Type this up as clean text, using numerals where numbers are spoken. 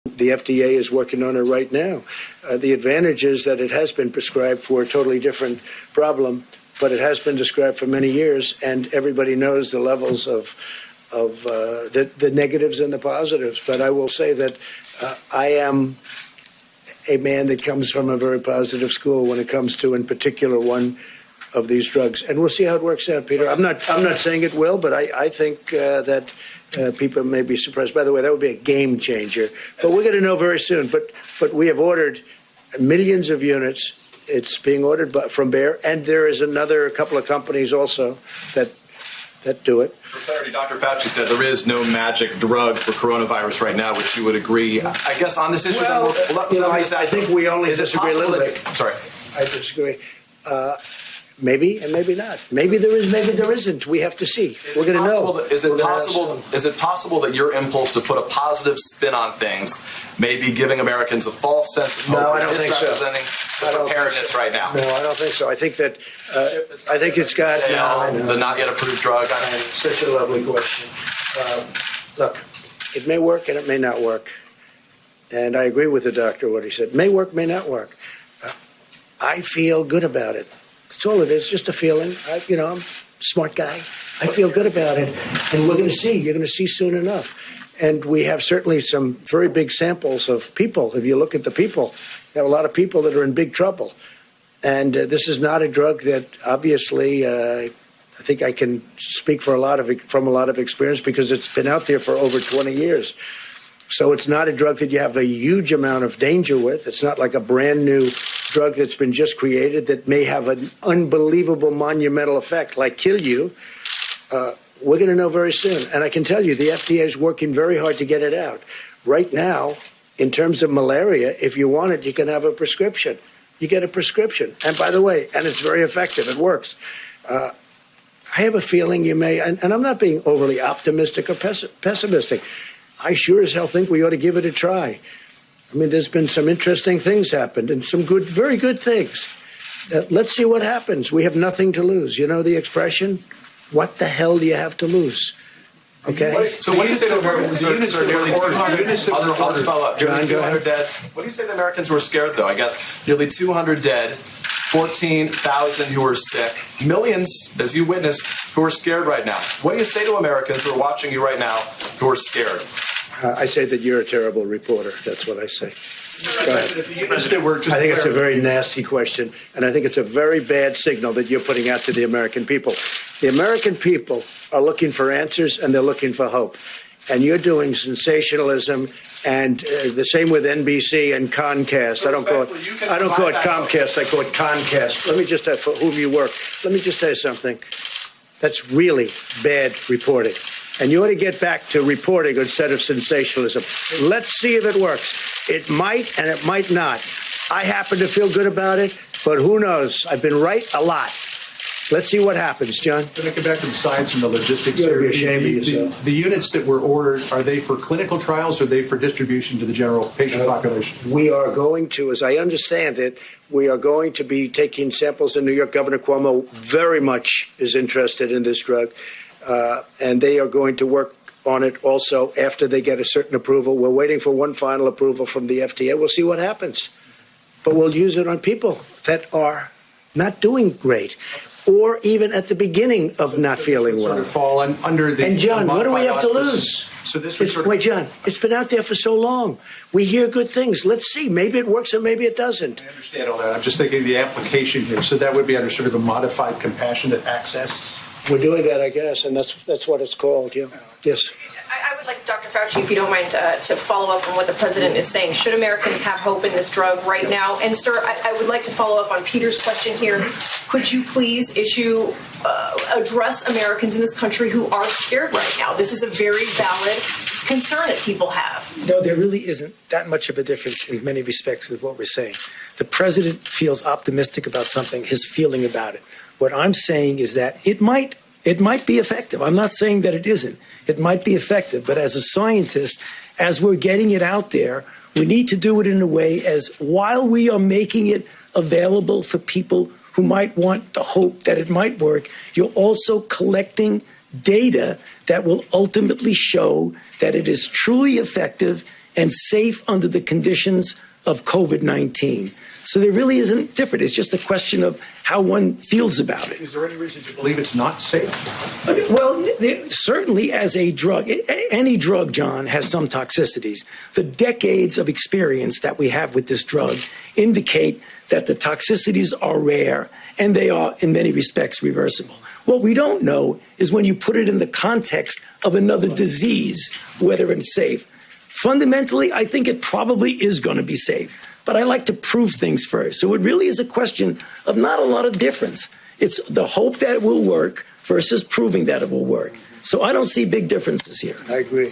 The FDA is working on it right now. The advantage is that it has been prescribed for a totally different problem, but it has been prescribed for many years, and everybody knows the levels of the negatives and the positives. But I will say that I am a man that comes from a very positive school when it comes to, in particular, one of these drugs. And we'll see how it works out, Peter. I'm not saying it will, but I think that people may be surprised. By the way, that would be a game changer. But we're going to know very soon. But we have ordered millions of units. It's being ordered from Bayer, and there is another couple of companies also that do it. For clarity, Dr. Fauci said there is no magic drug for coronavirus right now, which you would agree. I guess on this issue, I think we only disagree a little bit. Sorry. I disagree. Maybe and maybe not. Maybe there is, maybe there isn't. We have to see. We're going to know. Is it possible that your impulse to put a positive spin on things may be giving Americans a false sense of hope? No, I don't think so. Misrepresenting preparedness right now. No, I don't think so. I think that I think it's got the not yet approved drug. Such a lovely question. Look, it may work and it may not work. And I agree with the doctor what he said. May work, may not work. I feel good about it. That's all it is, just a feeling. I'm a smart guy. I feel good about it. And we're going to see. You're going to see soon enough. And we have certainly some very big samples of people. If you look at the people, you have a lot of people that are in big trouble. And this is not a drug that obviously I think I can speak from a lot of experience because it's been out there for over 20 years. So it's not a drug that you have a huge amount of danger with. It's not like a brand new drug that's been just created that may have an unbelievable monumental effect, like kill you. We're going to know very soon. And I can tell you the FDA is working very hard to get it out. Right now, in terms of malaria, if you want it, you can have a prescription. You get a prescription. And by the way, and it's very effective. It works. I have a feeling you may, and I'm not being overly optimistic or pessimistic. I sure as hell think we ought to give it a try. I mean, there's been some interesting things happened and some good, very good things. Let's see what happens. We have nothing to lose. You know the expression? What the hell do you have to lose? Okay? So what do you say to Americans who are nearly 200 dead? What do you say to Americans who are scared, though? I guess nearly 200 dead, 14,000 who are sick, millions, as you witnessed, who are scared right now. What do you say to Americans who are watching you right now who are scared? I say that you're a terrible reporter. That's what I say. Go ahead. I think it's a very nasty question, and I think it's a very bad signal that you're putting out to the American people. The American people are looking for answers, and they're looking for hope. And you're doing sensationalism, and the same with NBC and Comcast. I don't call it Comcast. I call it Comcast. Let me just tell you for whom you work. Let me just tell you something. That's really bad reporting. And you ought to get back to reporting instead of sensationalism. Let's see if it works. It might and it might not. I happen to feel good about it, but who knows? I've been right a lot. Let's see what happens, John. Let me get back to the science and the logistics. You're ashamed of yourself. The units that were ordered, are they for clinical trials or are they for distribution to the general patient population? We are going to, as I understand it, we are going to be taking samples in New York. Governor Cuomo very much is interested in this drug, and they are going to work on it also after they get a certain approval. We're waiting for one final approval from the FDA. We'll see what happens. But we'll use it on people that are not doing great, or even at the beginning of not feeling well. Sort of fall under the. And John, what do we have to lose? So this wait, John, it's been out there for so long. We hear good things. Let's see. Maybe it works and maybe it doesn't. I understand all that. I'm just thinking of the application here. So that would be under sort of a modified compassionate access. We're doing that, I guess, and that's what it's called. Yeah. Yes. I would like Dr. Fauci, if you don't mind, to follow up on what the president is saying. Should Americans have hope in this drug right now? And, sir, I would like to follow up on Peter's question here. Could you please address Americans in this country who are scared right now? This is a very valid concern that people have. No, there really isn't that much of a difference in many respects with what we're saying. The president feels optimistic about something, his feeling about it. What I'm saying is that it might be effective. I'm not saying that it isn't. It might be effective. But as a scientist, as we're getting it out there, we need to do it in a way as while we are making it available for people who might want the hope that it might work, you're also collecting data that will ultimately show that it is truly effective and safe under the conditions of COVID-19. So there really isn't different. It's just a question of how one feels about it. Is there any reason to believe it's not safe? Well, certainly as a drug, any drug, John, has some toxicities. The decades of experience that we have with this drug indicate that the toxicities are rare and they are, in many respects, reversible. What we don't know is when you put it in the context of another disease, whether it's safe. Fundamentally, I think it probably is going to be safe. But I like to prove things first. So it really is a question of not a lot of difference. It's the hope that it will work versus proving that it will work. So I don't see big differences here. I agree.